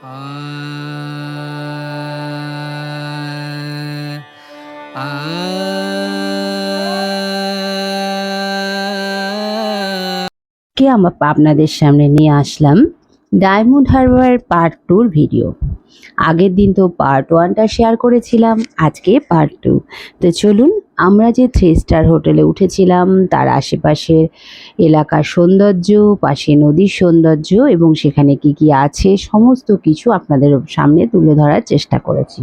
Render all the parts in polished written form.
কে আপনাদের সামনে নিয়ে আসলাম ডায়মন্ড হারবার পার্ট 2 ভিডিও। আগের দিন তো পার্ট 1টা শেয়ার করেছিলাম, আজকে পার্ট 2। তো চলুন, আমরা যে 3 স্টার হোটেলে উঠেছিলাম তার আশেপাশের এলাকার সৌন্দর্য, পাশে নদীর সৌন্দর্য এবং সেখানে কি কি আছে সমস্ত কিছু আপনাদের সামনে তুলে ধরার চেষ্টা করেছি,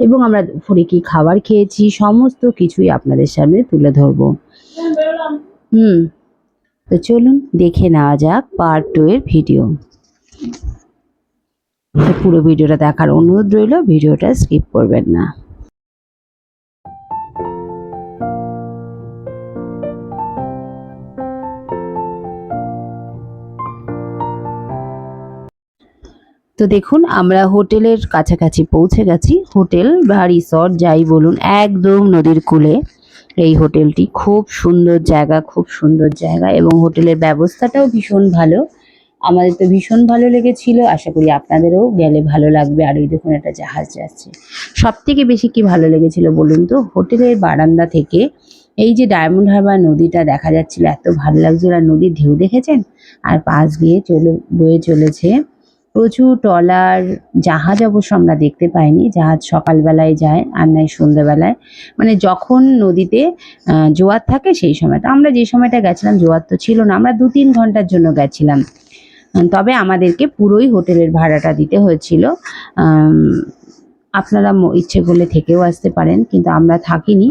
এবং আমরা দুপুরে কি খাবার খেয়েছি সমস্ত কিছুই আপনাদের সামনে তুলে ধরবো। তো চলুন দেখে নেওয়া যাক পার্ট 2 এর ভিডিও। পুরো ভিডিওটা দেখার অনুরোধ রইল, ভিডিওটা স্কিপ করবেন না। তো দেখুন, আমরা হোটেলের কাছাকাছি পৌঁছে গেছি। হোটেল বা রিসর্ট যাই বলুন, একদম নদীর কূলে এই হোটেলটি। খুব সুন্দর জায়গা, খুব সুন্দর জায়গা, এবং হোটেলের ব্যবস্থাটাও ভীষণ ভালো। আমাদের তো ভীষণ ভালো লেগেছিল, আশা করি আপনাদেরও গেলে ভালো লাগবে। আর ওই দেখুন একটা জাহাজ যাচ্ছে। সব থেকে বেশি কি ভালো লেগেছিল বলুন তো, হোটেলের বারান্দা থেকে এই যে ডায়মন্ড হারবার নদীটা দেখা যাচ্ছিল, এত ভালো লাগছিল। আর নদীর ঢেউ দেখেছেন, আর পাশ দিয়ে বয়ে চলেছে প্রচুর ট্রলার। জাহাজ অবশ্য আমরা দেখতে পাইনি, জাহাজ সকালবেলায় যায় আর নাই সন্ধ্যেবেলায়, মানে যখন নদীতে জোয়ার থাকে সেই সময়। তো আমরা যে সময়টা গেছিলাম জোয়ার তো ছিল না, আমরা 2-3 ঘন্টার জন্য গেছিলাম। তবে আমাদেরকে পুরোই হোটেলের ভাড়াটা দিতে হয়েছিল। আপনারা ইচ্ছে করলে থেকেও আসতে পারেন, কিন্তু আমরা থাকিনি,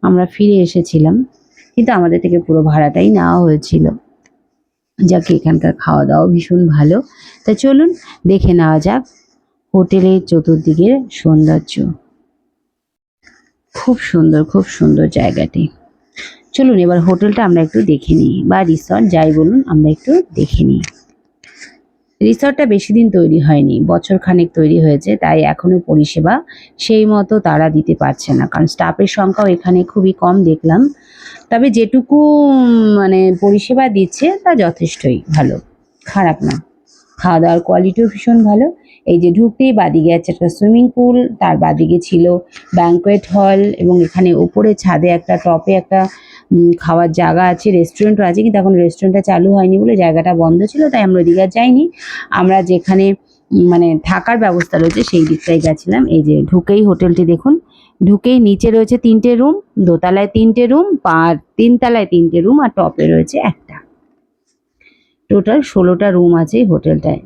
আমরা ফিরে এসেছিলাম। কিন্তু আমাদের থেকে পুরো ভাড়াটাই নেওয়া হয়েছিল। যাকে এখানকার খাওয়া দাওয়া ভীষণ ভালো। তা চলুন দেখে নেওয়া যাক হোটেলের চতুর্দিকের সৌন্দর্য। খুব সুন্দর, খুব সুন্দর জায়গাটি। চলুন এবার হোটেলটা আমরা একটু দেখে নিই, বা রিসর্ট যাই বলুন, আমরা একটু দেখে নিই। রিসর্টটা বেশি দিন তৈরি হয়নি, বছর খানেক তৈরি হয়েছে, তাই এখনো পরিষেবা সেই মতো তারা দিতে পারছে না, কারণ স্টাফের সংখ্যাও এখানে খুবই কম দেখলাম। তবে যেটুকু মানে পরিষেবা দিচ্ছে তা যথেষ্টই ভালো, খারাপ না। খাওয়া দাওয়ার কোয়ালিটিও ভীষণ ভালো। এই যে ঢুকতেই বাদিকে আছে একটা সুইমিং পুল, তার বাদিকে ছিল ব্যাঙ্কোয়েট হল, এবং এখানে উপরে ছাদে একটা টপে একটা খাওয়ার জায়গা আছে, রেস্টুরেন্টও আছে, কিন্তু এখন রেস্টুরেন্টটা চালু হয়নি বলে জায়গাটা বন্ধ ছিল, তাই আমরা ওদিকে আর যাইনি। আমরা যেখানে মানে থাকার ব্যবস্থা রয়েছে সেই দিকটাই গেছিলাম। এই যে ঢুকেই হোটেলটি দেখুন, ঢুকেই নিচে রয়েছে 3টে রুম, দোতলায় 3টে রুম, 3 তলায় 3টে রুম, আর টপে রয়েছে একটা। টোটাল 16টা রুম আছে এই হোটেলটায়।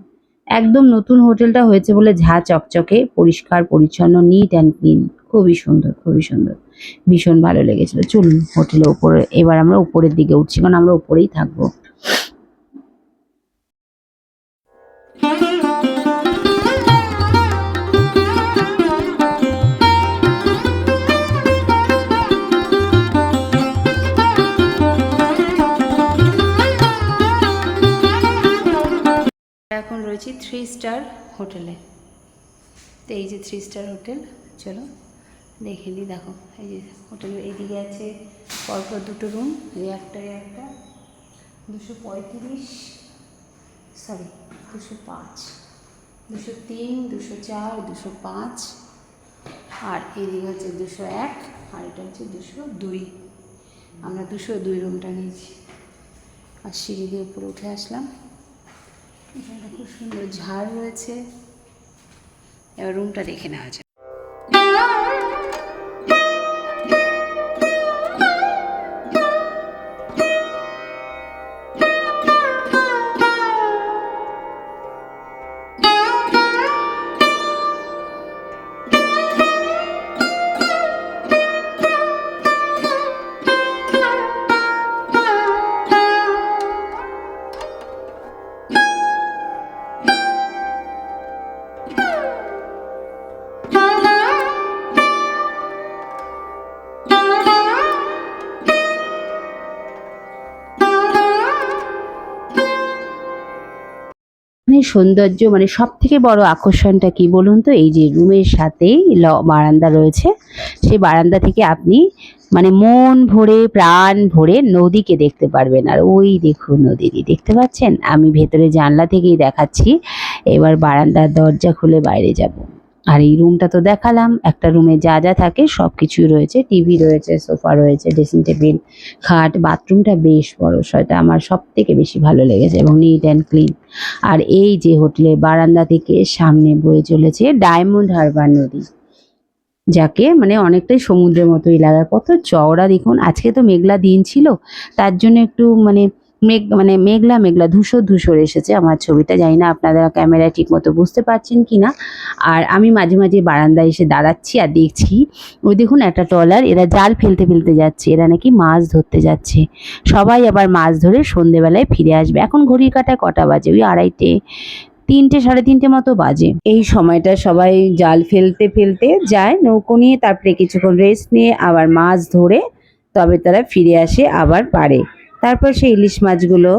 একদম নতুন হোটেলটা হয়েছে বলে ঝা চকচকে, পরিষ্কার পরিচ্ছন্ন, নিট অ্যান্ড ক্লিন। খুবই সুন্দর, খুবই সুন্দর, ভীষণ ভালো লেগেছিল। চলুন হোটেলের উপরে, এবার আমরা উপরের দিকে উঠছি, কারণ আমরা উপরেই থাকবো। এখন রয়েছি 3 স্টার হোটেলে। তো এই যে 3 স্টার হোটেল, চলো দেখে নিই। দেখো এই যে হোটেলের এইদিকে আছে পরপর 2টো রুম, এই একটা 235, সরি 205, 203, 204, 205, আর এইদিকে হচ্ছে 201, আর এটা হচ্ছে 202। আমরা 202 রুমটা নিয়েছি। আর সিঁড়ি দিয়ে উপরে উঠে আসলাম। এখানে খুব সুন্দর ঝাড় রয়েছে। এবার রুমটা দেখে নেওয়া যায়। সৌন্দর্য মানে সব থেকে বড় আকর্ষণটা কি বলুন তো, এই যে রুমের সাথেই বারান্দা রয়েছে, সেই বারান্দা থেকে আপনি মানে মন ভরে প্রাণ ভরে নদীকে দেখতে পারবেন। আর ওই দেখুন নদীটি দেখতে পাচ্ছেন, আমি ভেতরে জানলা থেকেই দেখাচ্ছি। এবার বারান্দার দরজা খুলে বাইরে যাব। আর এই রুমটা তো দেখালাম, একটা রুমে যা যা থাকে সব কিছুই রয়েছে, টিভি রয়েছে, সোফা রয়েছে, ড্রেসিং টেবিল, খাট, বাথরুমটা বেশ বড়, সেটা আমার সব থেকে বেশি ভালো লেগেছে এবং নিট অ্যান্ড ক্লিন। আর এই যে হোটেলের বারান্দা থেকে সামনে বয়ে চলেছে ডায়মন্ড হারবার নদী, যাকে মানে অনেকটাই সমুদ্রের মতোই লাগে। কত চওড়া দেখুন। আজকে তো মেঘলা দিন ছিল, তার জন্য একটু মেঘলা মেঘলা ধূসর ধূসর এসেছে আমার ছবিটা, জানি না আপনারা ক্যামেরায় ঠিক মতো বুঝতে পারছেন কি না। আর আমি মাঝে মাঝে বারান্দায় এসে দাঁড়াচ্ছি আর দেখছি, ওই দেখুন একটা ট্রলার, এরা জাল ফেলতে ফেলতে যাচ্ছে, এরা নাকি মাছ ধরতে যাচ্ছে। সবাই আবার মাছ ধরে সন্ধেবেলায় ফিরে আসবে। এখন ঘড়ির কাঁটায় কটা বাজে? ওই আড়াইটে, তিনটে, সাড়ে তিনটে মতো বাজে। এই সময়টা সবাই জাল ফেলতে ফেলতে যায় নৌকো নিয়ে, তারপরে কিছুক্ষণ রেস্ট নিয়ে আবার মাছ ধরে তবে তারা ফিরে আসে আবার পাড়ে। তারপর সেই ইলিশ মাছগুলো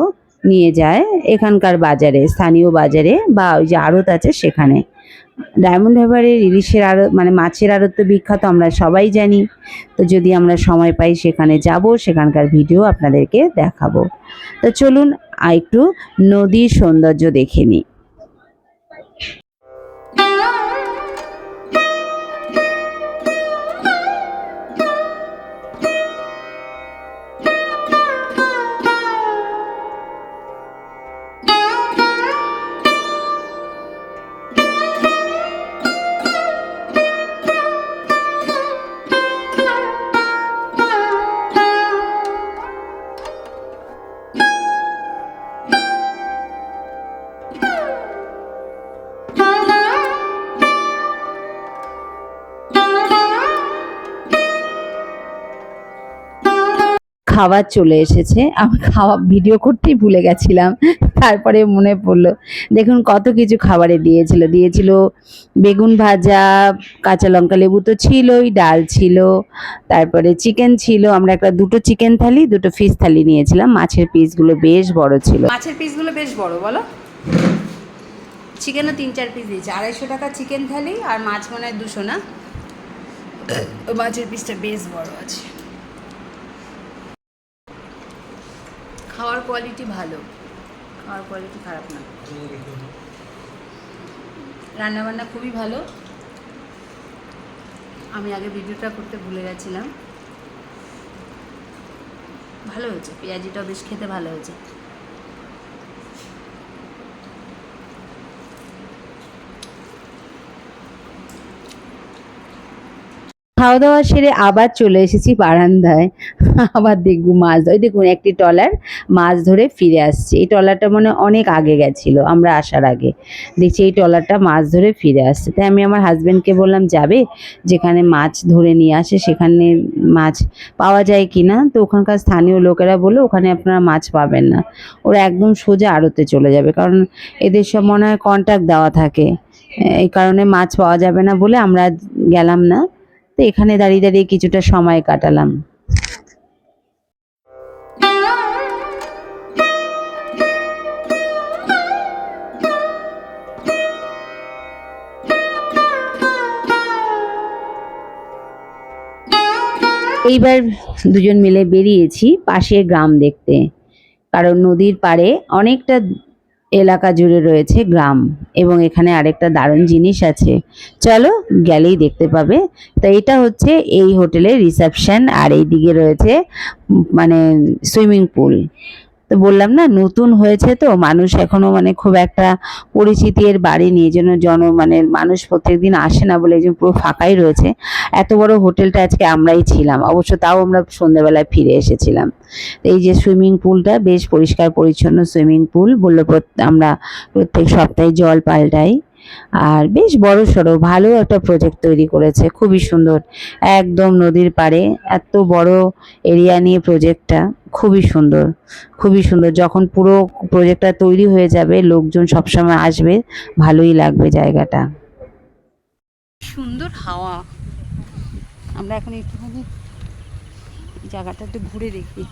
নিয়ে যায় এখানকার বাজারে, স্থানীয় বাজারে বা ওই যে আড়ত আছে সেখানে। ডায়মন্ড হারবারের ইলিশের আড়ত মানে মাছের আড়ত তো বিখ্যাত, আমরা সবাই জানি। তো যদি আমরা সময় পাই সেখানে যাব, সেখানকার ভিডিও আপনাদেরকে দেখাবো। তো চলুন একটু নদীর সৌন্দর্য দেখে নিই। খাবার চলে এসেছে, আমি খাওয়া ভিডিও করতেই ভুলে গেছিলাম, তারপরে মনে পড়লো। দেখুন কত কিছু খাবারে দিয়েছিল বেগুন ভাজা, কাঁচা লঙ্কা লেবু তো ছিলই, ডাল ছিল, তারপরে চিকেন ছিল। আমরা দুটো চিকেন থালি, দুটো ফিশ থালি নিয়েছিলাম। মাছের পিসগুলো বেশ বড় ছিল, মাছের পিসগুলো বেশ বড়, বলো। চিকেনও 3-4 পিস দিয়েছে। 250 টাকা চিকেন থালি, আর মাছ মনে হয় 200 না? মাছের পিসটা বেশ বড় আছে। খাওয়ার কোয়ালিটি ভালো, খাওয়ার কোয়ালিটি খারাপ না, রান্নাবান্না খুবই ভালো। আমি আগে ভিডিওটা করতে ভুলে গেছিলাম। ভালো হয়েছে, পেঁয়াজিটাও বেশ খেতে ভালো হয়েছে। খাওয়া দাওয়া সেরে আবার চলে এসেছি বারান্দায়, আবার দেখবো মাছ। ওই দেখুন একটি ট্রলার মাছ ধরে ফিরে আসছে। এই ট্রলারটা মনে অনেক আগে গেছিলো, আমরা আসার আগে। দেখছি এই ট্রলারটা মাছ ধরে ফিরে আসছে। তাই আমি আমার হাজব্যান্ডকে বললাম, যাবে যেখানে মাছ ধরে নিয়ে আসে সেখানে মাছ পাওয়া যায় কি না। তো ওখানকার স্থানীয় লোকেরা বললো ওখানে আপনারা মাছ পাবেন না, ওরা একদম সোজা আড়তে চলে যাবে, কারণ এদের সব মনে হয় কন্ট্যাক্ট দেওয়া থাকে। এই কারণে মাছ পাওয়া যাবে না বলে আমরা গেলাম না। তো এখানে দাঁড়িয়ে দাঁড়িয়ে কিছুটা সময় কাটালাম। এইবার দুজন মিলে বেরিয়েছি পাশের গ্রাম দেখতে, কারণ নদীর পাড়ে অনেকটা এলাকা জুড়ে রয়েছে গ্রাম, এবং এখানে আরেকটা দারুণ জিনিস আছে, চলো গেলেই দেখতে পাবে। তো এটা হচ্ছে এই হোটেলের রিসেপশন, আর এই দিকে রয়েছে মানে সুইমিং পুল। তো বললাম না নতুন হয়েছে, তো মানুষ এখনো মানে খুব একটা পরিচিতি এর বাড়িনি, এই জন্য মানুষ প্রত্যেকদিন আসে না বলে এই জন্য পুরো ফাঁকাই রয়েছে। এত বড় হোটেলটা আজকে আমরাই ছিলাম, অবশ্য তাও আমরা সন্ধ্যেবেলায় ফিরে এসেছিলাম। এই যে সুইমিং পুলটা বেশ পরিষ্কার পরিচ্ছন্ন সুইমিং পুল, বললো আমরা প্রত্যেক সপ্তাহে জল পাল্টাই। আর বেশ বড় সড়ো ভালো একটা প্রজেক্ট তৈরি করেছে, খুবই সুন্দর, একদম নদীর পাড়ে এত বড় এরিয়া নিয়ে প্রজেক্টটা, খুবই সুন্দর, খুবই সুন্দর। যখন পুরো প্রজেক্টটা তৈরি হয়ে যাবে লোকজন সবসময় আসবে, ভালোই লাগবে জায়গাটা। সুন্দর হাওয়া। আমরা এখন একটুখানি জায়গাটা একটু ঘুরে দেখি।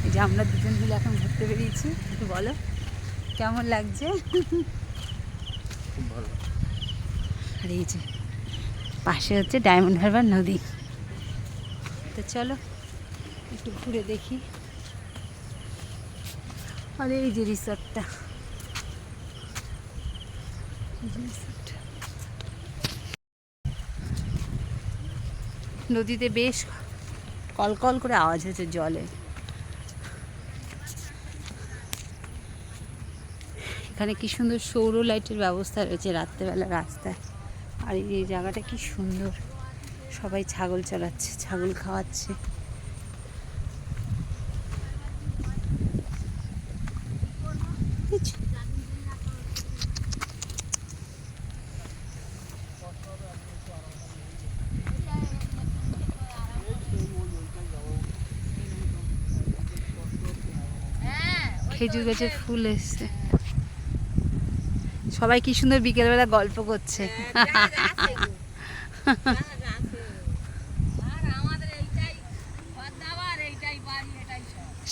এই যে আমরা দুজন মিলে এখন ঘুরতে বেরিয়েছি, একটু বলো কেমন লাগছে? খুব ভালো। আর এই যে পাশে হচ্ছে ডায়মন্ড হারবার নদী। তো চলো একটু ঘুরে দেখি। আর এই যে রিসর্টটা, নদীতে বেশ কলকল করে আওয়াজ হচ্ছে জলে। এখানে কি সুন্দর সৌর লাইটের ব্যবস্থা রয়েছে রাত্রেবেলা রাস্তায়। আর এই জায়গাটা কি সুন্দর, সবাই ছাগল চড়াচ্ছে, ছাগল খাওয়াচ্ছে। খেজুর গাছের ফুল এসছে, সবাই কি সুন্দর বিকেলবেলা গল্প করছে।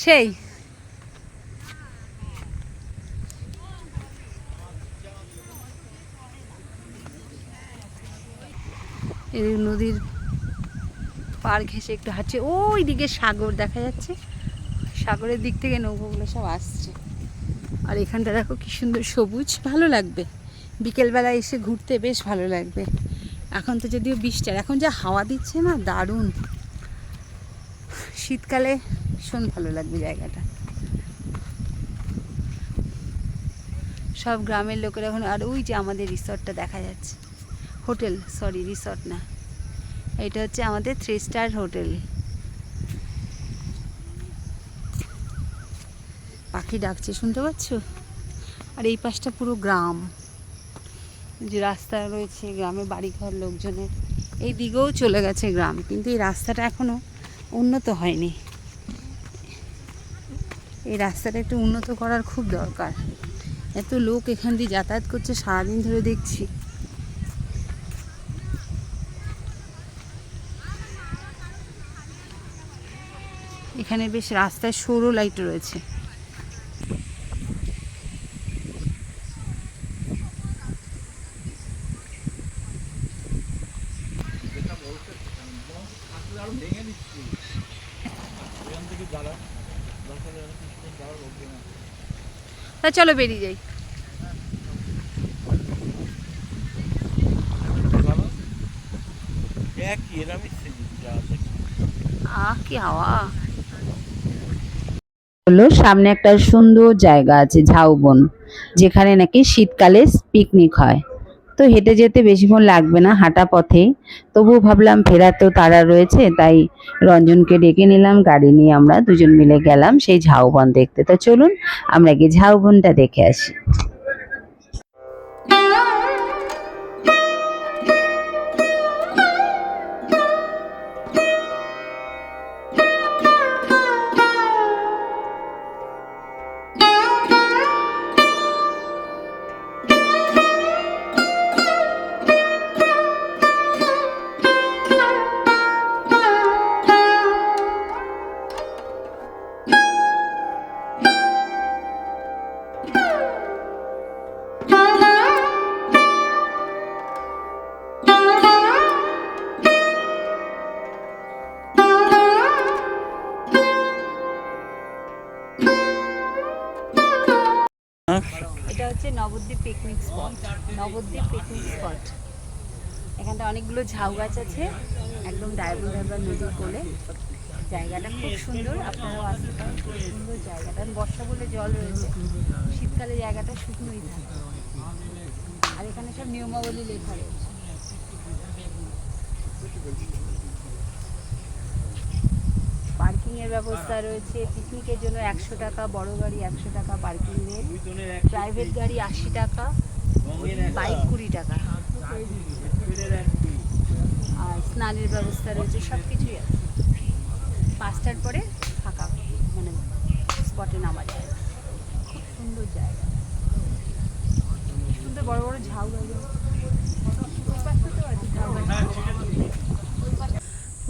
সেই এই নদীর পার ঘেঁষে একটু হাঁটছে, ওই দিকে সাগর দেখা যাচ্ছে, সাগরের দিক থেকে নৌকোগুলো সব আসছে। আর এখানটা দেখো কি সুন্দর সবুজ, ভালো লাগবে বিকেলবেলা এসে ঘুরতে, বেশ ভালো লাগবে। এখন তো যদিও বৃষ্টি, এখন যা হাওয়া দিচ্ছে না, দারুণ। শীতকালে ভীষণ ভালো লাগবে জায়গাটা। সব গ্রামের লোকেরা এখন, আর ওই যে আমাদের রিসর্টটা দেখা যাচ্ছে, হোটেল, সরি রিসর্ট না, এটা হচ্ছে আমাদের 3 স্টার হোটেল। পাখি ডাকছে, শুনতে পাচ্ছ? আর এই পাশটা পুরো গ্রাম, যে রাস্তা রয়েছে গ্রামে বাড়িঘর লোকজনের, এই দিকেও চলে গেছে গ্রাম, কিন্তু এই রাস্তাটা এখনো উন্নত হয়নি। এই রাস্তাটা একটু উন্নত করার খুব দরকার। এত লোক এখান দিয়ে যাতায়াত করছে সারাদিন ধরে দেখছি। এখানে বেশ রাস্তায় সৌর লাইট রয়েছে। তা চলো বেরিয়ে যাই। কি হাওয়া হলো। সামনে একটা সুন্দর জায়গা আছে ঝাউবন, যেখানে নাকি শীতকালে পিকনিক হয়। তো হেঁটে যেতে বেশিক্ষণ লাগবে না, হাঁটা পথেই। তবুও ভাবলাম ফেরাতেও তাড়া রয়েছে, তাই রঞ্জনকে ডেকে নিলাম, গাড়ি নিয়ে আমরা দুজন মিলে গেলাম সেই ঝাউবন দেখতে। তো চলুন আমরা গিয়ে ঝাউবনটা দেখে আসি। এটা হচ্ছে Nabadwip picnic spot, Nabadwip picnic spot. এখানটা অনেকগুলো ঝাউ গাছ আছে, একদম ডায়মন্ড হারবার নদীর কোলে। জায়গাটা খুব সুন্দর, আপনারাও আসতে পারেন, খুব সুন্দর জায়গাটা। বর্ষা বলে জল রয়েছে, শীতকালে জায়গাটা শুকনোই থাকে। আর এখানে সব নিয়মাবলী লেখা রয়েছে। পার্কিংয়ের ব্যবস্থা রয়েছে, পিকনিকের জন্য 100 টাকা, বড় গাড়ি 100 টাকা পার্কিং রেট, প্রাইভেট গাড়ি 80 টাকা, বাইক 20 টাকা। আর স্নানের ব্যবস্থা রয়েছে, সব কিছুই আছে। 5টার পরে ফাঁকা, মানে স্পটে নামা যায়। খুব সুন্দর জায়গা, সুন্দর বড় বড় ঝাউ গাছ।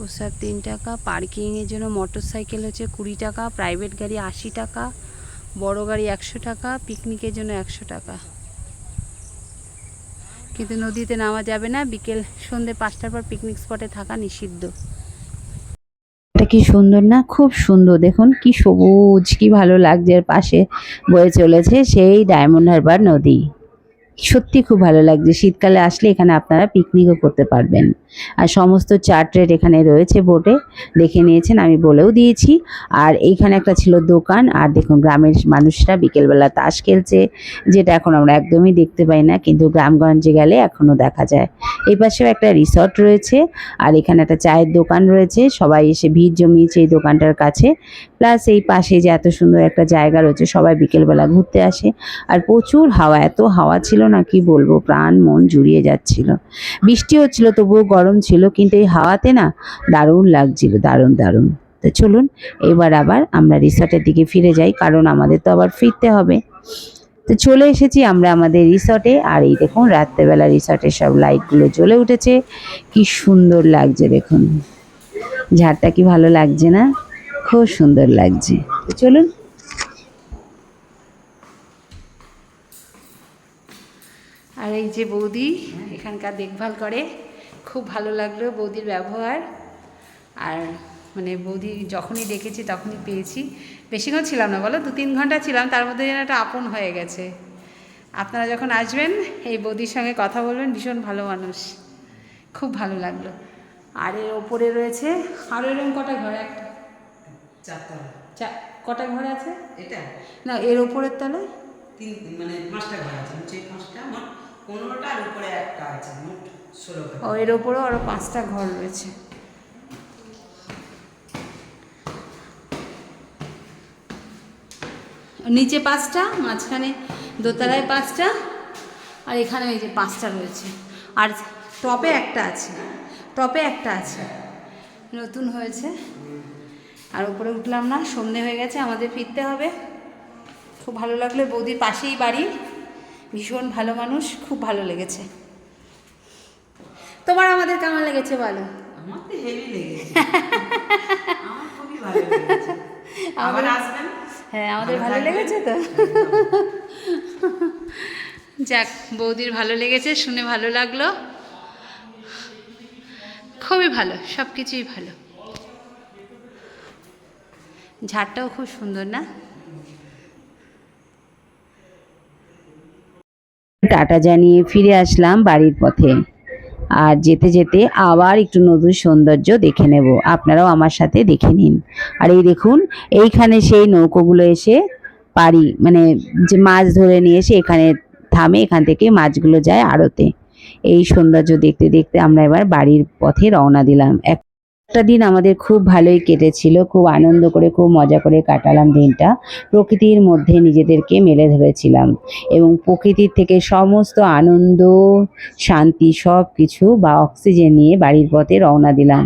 প্রসাদ 3 টাকা, পার্কিংয়ের জন্য মোটর সাইকেল হচ্ছে 20 টাকা, প্রাইভেট গাড়ি 80 টাকা, বড় গাড়ি 100 টাকা, পিকনিকের জন্য 100 টাকা। কিন্তু নদীতে নামা যাবে না, বিকেল সন্ধ্যে 5টার পর পিকনিক স্পটে থাকা নিষিদ্ধ। এটা কি সুন্দর না, খুব সুন্দর, দেখুন কি সবুজ, কি ভালো লাগছে। এর পাশে বয়ে চলেছে সেই ডায়মন্ড হারবার নদী। সত্যি খুব ভালো লাগছে। শীতকালে আসলে এখানে আপনারা পিকনিকও করতে পারবেন। আর সমস্ত চার্ট রেট এখানে রয়েছে বোর্ডে, দেখে নিয়েছেন, আমি বলেও দিয়েছি। আর এইখানে একটা ছিল দোকান। আর দেখুন গ্রামের মানুষরা বিকেলবেলা তাস খেলছে, যেটা এখন আমরা একদমই দেখতে পাই না, কিন্তু গ্রামগঞ্জে গেলে এখনও দেখা যায়। এই পাশেও একটা রিসর্ট রয়েছে, আর এখানে একটা চায়ের দোকান রয়েছে। সবাই এসে ভিড় জমিয়েছে এই দোকানটার কাছে। প্লাস এই পাশে যে এত সুন্দর একটা জায়গা রয়েছে, সবাই বিকেলবেলা ঘুরতে আসে। আর প্রচুর হাওয়া, এত হাওয়া ছিল না কি বলবো, প্রাণ মন জুড়িয়ে যাচ্ছিল। বৃষ্টি হচ্ছিল, তবুও গরম ছিল, কিন্তু এই হাওয়াতে না দারুণ লাগছিল, দারুণ দারুণ। তো চলুন এবার আবার আমরা রিসর্টের দিকে ফিরে যাই, কারণ আমাদের তো আবার ফিরতে হবে। তো চলে এসেছি আমরা আমাদের রিসর্টে। আর এই দেখুন রাত্রেবেলা রিসর্টের সব লাইটগুলো জ্বলে উঠেছে, কি সুন্দর লাগছে দেখুন। ঝাড়টা কি ভালো লাগছে না, খুব সুন্দর লাগছে। তো চলুন। আর এই যে বৌদি এখানকার দেখভাল করে, খুব ভালো লাগলো বৌদির ব্যবহার। আর মানে বৌদি যখনই ডেকেছি তখনই পেয়েছি। বেশিক্ষণ ছিলাম না বলো, 2-3 ঘন্টা ছিলাম, তার মধ্যে যেন একটা আপন হয়ে গেছে। আপনারা যখন আসবেন এই বৌদির সঙ্গে কথা বলবেন, ভীষণ ভালো মানুষ, খুব ভালো লাগলো। আর এর ওপরে রয়েছে আরও এরকম কটা ঘর, একটা 4 কটা ঘর আছে এটা না, এর ওপরের তলায় 5টা ঘর আছে, নিচে 5টা, মোট 15টা, আর উপরে একটা আছে, মোট 16টা। ও এর ওপরেও আরও 5টা ঘর রয়েছে। নিচে 5টা, মাঝখানে দোতলায় 5টা, আর এখানে এই যে 5টা রয়েছে। আর টপে একটা আছে, নতুন হয়েছে। আর উপরে উঠলাম না, সন্ধে হয়ে গেছে, আমাদের ফিরতে হবে। খুব ভালো লাগলো, বৌদির পাশেই বাড়ি, ভীষণ ভালো মানুষ, খুব ভালো লেগেছে। তোমার আমাদের কেমন লেগেছে বলো? আমার তো হেভি লেগেছে, আমার খুবই ভালো লেগেছে। আবার আসবেন? হ্যাঁ, আমাদের ভালো লেগেছে তো। যাক, বৌদির ভালো লেগেছে, শুনে ভালো লাগলো, খুবই ভালো, সব কিছুই ভালো। ঝাড়টাও খুব সুন্দর না। টাটা জানিয়ে ফিরে আসলাম বাড়ির পথে। আর যেতে যেতে আবার একটু নতুন সৌন্দর্য দেখে নেব, আপনারাও আমার সাথে দেখে নিন। আর এই দেখুন, এইখানে সেই নৌকোগুলো এসে পাড়ি, মানে যে মাছ ধরে নিয়ে এসে এখানে থামে, এখান থেকে মাছগুলো যায় আড়তে। এই সৌন্দর্য দেখতে দেখতে আমরা এবার বাড়ির পথে রওনা দিলাম। একটা দিন আমাদের খুব ভালোই কেটেছিল, খুব আনন্দ করে, খুব মজা করে কাটালাম দিনটা। প্রকৃতির মধ্যে নিজেদেরকে মেলে ধরেছিলাম, এবং প্রকৃতির থেকে সমস্ত আনন্দ, শান্তি সব কিছু বা অক্সিজেন নিয়ে বাড়ির পথে রওনা দিলাম।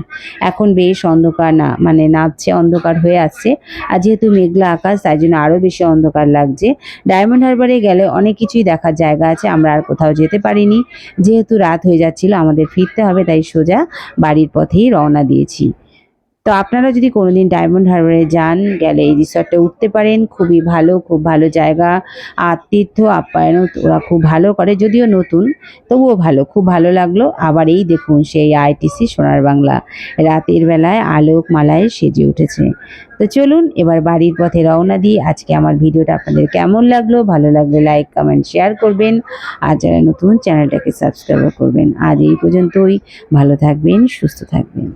এখন বেশ অন্ধকার, না মানে নামছে, অন্ধকার হয়ে আসছে। আর যেহেতু মেঘলা আকাশ, তাই জন্য আরও বেশি অন্ধকার লাগছে। ডায়মন্ড হারবারে গেলে অনেক কিছুই দেখার জায়গা আছে, আমরা আর কোথাও যেতে পারিনি। যেহেতু রাত হয়ে যাচ্ছিল, আমাদের ফিরতে হবে, তাই সোজা বাড়ির পথেই রওনা দিয়েছি। তো আপনারা যদি কোনোদিন ডায়মন্ড হারবারে যান, গেলে এই রিসর্টে উঠতে পারেন, খুবই ভালো, খুব ভালো জায়গা। আতিথ্য আপ্যায়নও ওরা খুব ভালো করে, যদিও নতুন, তবুও ভালো, খুব ভালো লাগলো। আবার এই দেখুন সেই আইটিসি সোনার বাংলা রাতের বেলায় আলোক মালায় সেজে উঠেছে। তো চলুন এবার বাড়ির পথে রওনা দিই। আজকে আমার ভিডিওটা আপনাদের কেমন লাগলো? ভালো লাগলে লাইক, কমেন্ট, শেয়ার করবেন। আর যারা নতুন, চ্যানেলটাকে সাবস্ক্রাইব করবেন। আজ এই পর্যন্তই, ভালো থাকবেন, সুস্থ থাকবেন।